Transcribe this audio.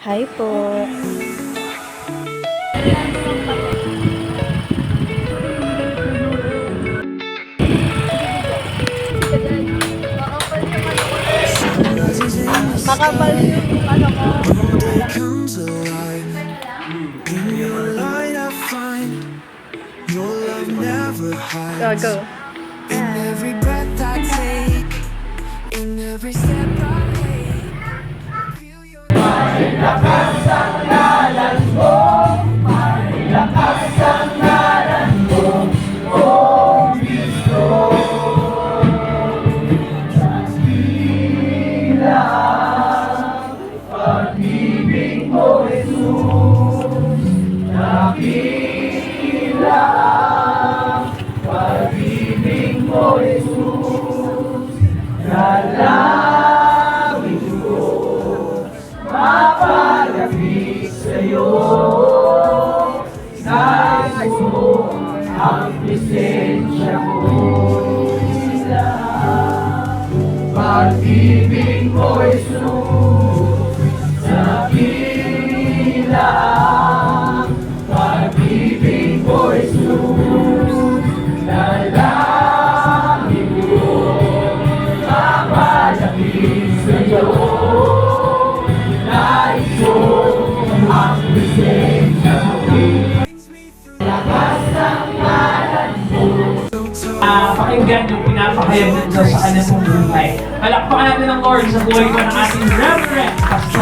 Hi po. Makapal yung ano ko. Day comes alive. In your light I find your love never hides. Go. In every breath I take, in every step I take, feel your Pakinggan yung pinapakayag ng Diyos sa kanyang buhay. Palakpakan natin ang Lord sa buhay ko ng ating Reverend Pastor